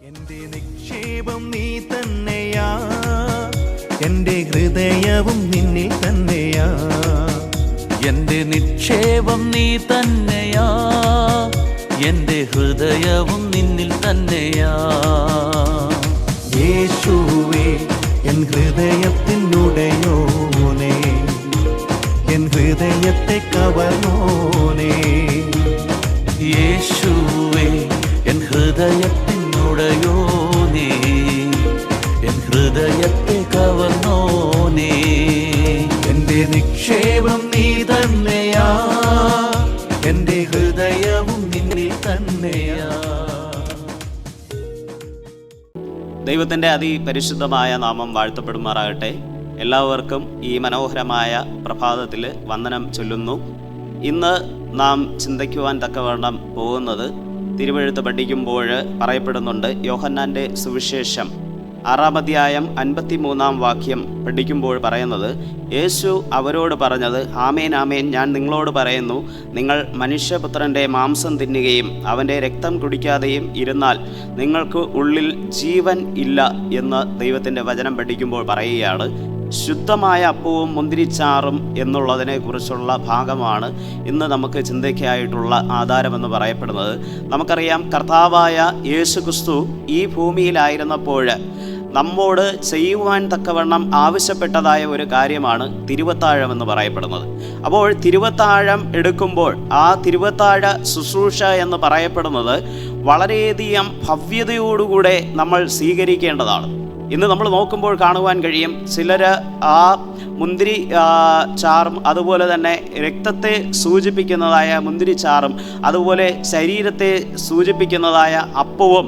എന്റെ നിക്ഷേപം നീ തന്നെയാ, എന്റെ ഹൃദയവും നിന്നിൽ തന്നെയാ. എന്റെ നിക്ഷേപം നീ തന്നെയാ, എന്റെ ഹൃദയവും നിന്നിൽ തന്നെയാ. യേശുവേ എൻ ഹൃദയത്തിനുടയോനേ, എൻ ഹൃദയത്തെ കവർന്നോനേ. യേശുവേ എൻ ഹൃദയത്തിനുടയോനേ, എൻ ഹൃദയത്തെ കവർന്നോനേ. എന്റെ നിക്ഷേപം നീ തന്നെയാ, എന്റെ ഹൃദയവും നിന്നിൽ തന്നെയാ. ദൈവത്തിൻ്റെ അതിപരിശുദ്ധമായ നാമം വാഴ്ത്തപ്പെടുമാറാകട്ടെ. എല്ലാവർക്കും ഈ മനോഹരമായ പ്രഭാതത്തിൽ വന്ദനം ചൊല്ലുന്നു. ഇന്ന് നാം ചിന്തിക്കുവാൻ തക്കവണ്ണം പോകുന്നത്, തിരുവെഴുത്ത് പഠിക്കുമ്പോൾ പറയപ്പെടുന്നുണ്ട്, യോഹന്നാൻ്റെ സുവിശേഷം 6-ാം അധ്യായം 53-ാം വാക്യം പഠിക്കുമ്പോൾ പറയുന്നത്, യേശു അവരോട് പറഞ്ഞത്, ആമേൻ ആമേൻ ഞാൻ നിങ്ങളോട് പറയുന്നു, നിങ്ങൾ മനുഷ്യപുത്രൻ്റെ മാംസം തിന്നുകയും അവൻ്റെ രക്തം കുടിക്കാതെയും ഇരുന്നാൽ നിങ്ങൾക്ക് ഉള്ളിൽ ജീവൻ ഇല്ല എന്ന് ദൈവത്തിൻ്റെ വചനം പഠിക്കുമ്പോൾ പറയുകയാണ്. ശുദ്ധമായ അപ്പവും മുന്തിരിച്ചാറും എന്നുള്ളതിനെ കുറിച്ചുള്ള ഭാഗമാണ് ഇന്ന് നമുക്ക് ചിന്തയ്ക്കായിട്ടുള്ള ആധാരമെന്ന് പറയപ്പെടുന്നത്. നമുക്കറിയാം, കർത്താവായ യേശു ക്രിസ്തു ഈ ഭൂമിയിലായിരുന്നപ്പോൾ നമ്മോട് ചെയ്യുവാൻ തക്കവണ്ണം ആവശ്യപ്പെട്ടതായ ഒരു കാര്യമാണ് തിരുവത്താഴം എന്ന് പറയപ്പെടുന്നത്. അപ്പോൾ തിരുവത്താഴം എടുക്കുമ്പോൾ ആ തിരുവത്താഴ ശുശ്രൂഷ എന്ന് പറയപ്പെടുന്നത് വളരെയധികം ഭവ്യതയോടുകൂടെ നമ്മൾ സ്വീകരിക്കേണ്ടതാണ്. ഇന്ന് നമ്മൾ നോക്കുമ്പോൾ കാണുവാൻ കഴിയും, ചിലർ ആ മുന്തിരി ചാറും അതുപോലെ തന്നെ രക്തത്തെ സൂചിപ്പിക്കുന്നതായ മുന്തിരി ചാറും അതുപോലെ ശരീരത്തെ സൂചിപ്പിക്കുന്നതായ അപ്പവും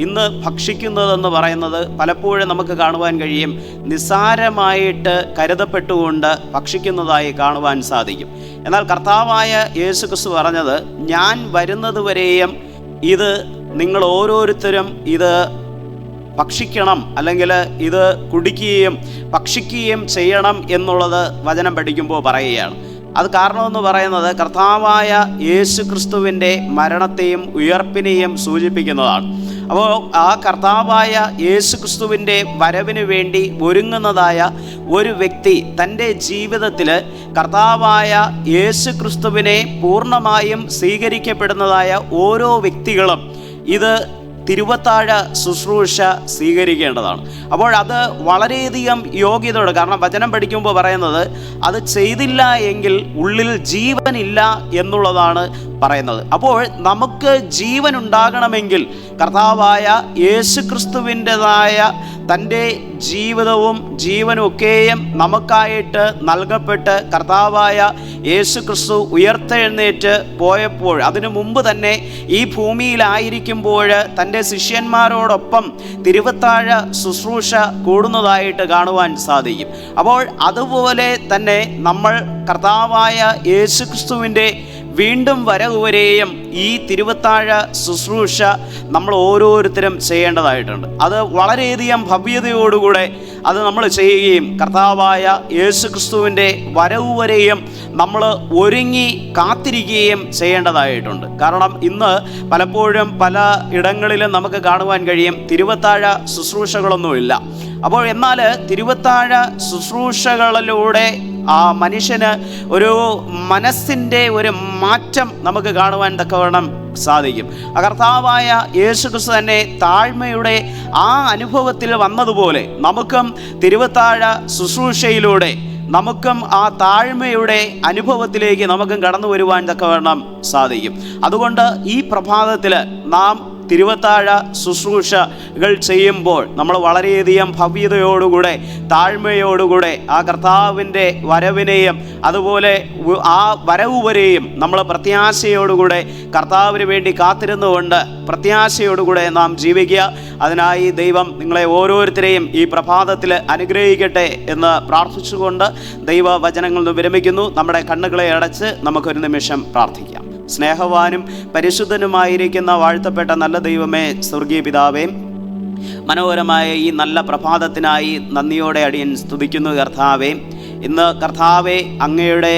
ഇന്ന് ഭക്ഷിക്കുന്നതെന്ന് പറയുന്നത് പലപ്പോഴും നമുക്ക് കാണുവാൻ കഴിയും, നിസ്സാരമായിട്ട് കരുതപ്പെട്ടുകൊണ്ട് ഭക്ഷിക്കുന്നതായി കാണുവാൻ സാധിക്കും. എന്നാൽ കർത്താവായ യേശു ക്രിസ്തു പറഞ്ഞത്, ഞാൻ വരുന്നത് വരെയും ഇത് നിങ്ങൾ ഓരോരുത്തരും ഇത് ഭക്ഷിക്കണം, അല്ലെങ്കിൽ ഇത് കുടിക്കുകയും ഭക്ഷിക്കുകയും ചെയ്യണം എന്നുള്ളത് വചനം പഠിക്കുമ്പോൾ പറയുകയാണ്. അത് കാരണമെന്ന് പറയുന്നത് കർത്താവായ യേശു ക്രിസ്തുവിൻ്റെ മരണത്തെയും ഉയർപ്പിനെയും സൂചിപ്പിക്കുന്നതാണ്. അപ്പോൾ ആ കർത്താവായ യേശു ക്രിസ്തുവിൻ്റെ വരവിന് വേണ്ടി ഒരുങ്ങുന്നതായ ഒരു വ്യക്തി തൻ്റെ ജീവിതത്തിൽ കർത്താവായ യേശു ക്രിസ്തുവിനെ പൂർണ്ണമായും സ്വീകരിക്കപ്പെടുന്നതായ ഓരോ വ്യക്തികളും ഇത് തിരുവത്താഴ ശുശ്രൂഷ സ്വീകരിക്കേണ്ടതാണ്. അപ്പോൾ അത് വളരെയധികം യോഗ്യതയോടെ, കാരണം വചനം പഠിക്കുമ്പോൾ പറയുന്നത്, അത് ചെയ്തില്ല എങ്കിൽ ഉള്ളിൽ ജീവനില്ല എന്നുള്ളതാണ് പറയുന്നത്. അപ്പോൾ നമുക്ക് ജീവൻ ഉണ്ടാകണമെങ്കിൽ കർത്താവായ യേശു ക്രിസ്തുവിൻ്റെതായ തൻ്റെ ജീവിതവും ജീവനൊക്കെയും നമുക്കായിട്ട് നൽകപ്പെട്ട് കർത്താവായ യേശു ക്രിസ്തു ഉയർത്തെഴുന്നേറ്റ് പോയപ്പോൾ, അതിനു മുമ്പ് തന്നെ ഈ ഭൂമിയിലായിരിക്കുമ്പോൾ തൻ്റെ ശിഷ്യന്മാരോടൊപ്പം തിരുവത്താഴ ശുശ്രൂഷ കൂടുന്നതായിട്ട് കാണുവാൻ സാധിക്കും. അപ്പോൾ അതുപോലെ തന്നെ നമ്മൾ കർത്താവായ യേശു ക്രിസ്തുവിൻ്റെ വീണ്ടും വരവുവരെയും ഈ തിരുവത്താഴ ശുശ്രൂഷ നമ്മൾ ഓരോരുത്തരും ചെയ്യേണ്ടതായിട്ടുണ്ട്. അത് വളരെയധികം ഭവ്യതയോടുകൂടെ അത് നമ്മൾ ചെയ്യുകയും കർത്താവായ യേശു ക്രിസ്തുവിൻ്റെ വരവുവരെയും നമ്മൾ ഒരുങ്ങി കാത്തിരിക്കുകയും ചെയ്യേണ്ടതായിട്ടുണ്ട്. കാരണം ഇന്ന് പലപ്പോഴും പല ഇടങ്ങളിലും നമുക്ക് കാണുവാൻ കഴിയും, തിരുവത്താഴ ശുശ്രൂഷകളൊന്നുമില്ല. അപ്പോൾ എന്നാൽ തിരുവത്താഴ ശുശ്രൂഷകളിലൂടെ ആ മനുഷ്യന് ഒരു മനസ്സിൻ്റെ ഒരു മാറ്റം നമുക്ക് കാണുവാൻ തക്കവണ്ണം സാധിക്കും. കർത്താവായ യേശു ക്രിസ്തു തന്നെ താഴ്മയുടെ ആ അനുഭവത്തിൽ വന്നതുപോലെ നമുക്കും തിരുവത്താഴ ശുശ്രൂഷയിലൂടെ നമുക്കും ആ താഴ്മയുടെ അനുഭവത്തിലേക്ക് നമുക്കും കടന്നു വരുവാൻ തക്കവണ്ണം സാധിക്കും. അതുകൊണ്ട് ഈ പ്രഭാതത്തിൽ നാം തിരുവത്താഴ ശുശ്രൂഷകൾ ചെയ്യുമ്പോൾ നമ്മൾ വളരെയധികം ഭവ്യതയോടുകൂടെ താഴ്മയോടുകൂടെ ആ കർത്താവിൻ്റെ വരവിനെയും അതുപോലെ ആ വരവ് വരെയും നമ്മൾ പ്രത്യാശയോടുകൂടെ കർത്താവിന് വേണ്ടി കാത്തിരുന്നുകൊണ്ട് പ്രത്യാശയോടുകൂടെ നാം ജീവിക്കുക. അതിനായി ദൈവം നിങ്ങളെ ഓരോരുത്തരെയും ഈ പ്രഭാതത്തിൽ അനുഗ്രഹിക്കട്ടെ എന്ന് പ്രാർത്ഥിച്ചുകൊണ്ട് ദൈവവചനങ്ങളിൽ നിന്ന് വിരമിക്കുന്നു. നമ്മുടെ കണ്ണുകളെ അടച്ച് നമുക്കൊരു നിമിഷം പ്രാർത്ഥിക്കാം. സ്നേഹവാനും പരിശുദ്ധനുമായിരിക്കുന്ന വാഴ്ത്തപ്പെട്ട നല്ല ദൈവമേ, സ്വർഗീയ പിതാവേ, മനോഹരമായ ഈ നല്ല പ്രഭാതത്തിനായി നന്ദിയോടെ അടിയൻ സ്തുതിക്കുന്നു. കർത്താവേ, ഇന്ന് കർത്താവേ, അങ്ങയുടെ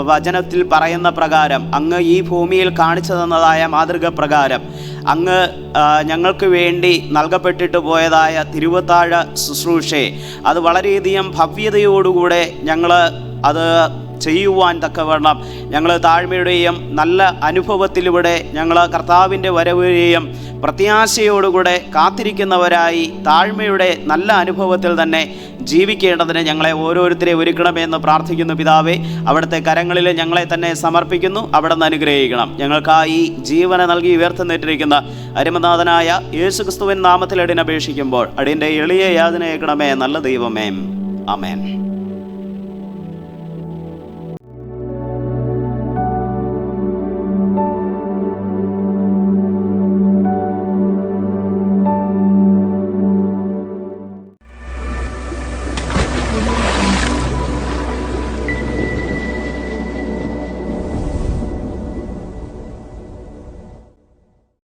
വചനത്തിൽ പറയുന്ന പ്രകാരം, അങ്ങ് ഈ ഭൂമിയിൽ കാണിച്ചു തന്നതായ മാതൃക പ്രകാരം അങ്ങ് ഞങ്ങൾക്ക് വേണ്ടി നൽകപ്പെട്ടിട്ട് പോയതായ തിരുവത്താഴ ശുശ്രൂഷയെ അത് വളരെയധികം ഭവ്യതയോടുകൂടെ ഞങ്ങൾ അത് ചെയ്യുവാൻ തക്കവണ്ണം ഞങ്ങൾ താഴ്മയുടെയും നല്ല അനുഭവത്തിലൂടെ ഞങ്ങൾ കർത്താവിൻ്റെ വരവിനെയും പ്രത്യാശയോടുകൂടെ കാത്തിരിക്കുന്നവരായി താഴ്മയുടെ നല്ല അനുഭവത്തിൽ തന്നെ ജീവിക്കേണ്ടതിന് ഞങ്ങളെ ഓരോരുത്തരെ ഒരുക്കണമെന്ന് പ്രാർത്ഥിക്കുന്നു പിതാവേ. അവിടുത്തെ കരങ്ങളിൽ ഞങ്ങളെ തന്നെ സമർപ്പിക്കുന്നു. അവിടെ നിന്ന് അനുഗ്രഹിക്കണം. ഞങ്ങൾക്കായി ജീവനെ നൽകി ഉയർത്തുന്നിട്ടിരിക്കുന്ന അരിമനാഥനായ യേശുക്രിസ്തുവിൻ നാമത്തിൽ അടിയനപേക്ഷിക്കുമ്പോൾ അടിയൻ്റെ എളിയ യാതന കേൾക്കണമേ നല്ല ദൈവമേ. ആമേൻ.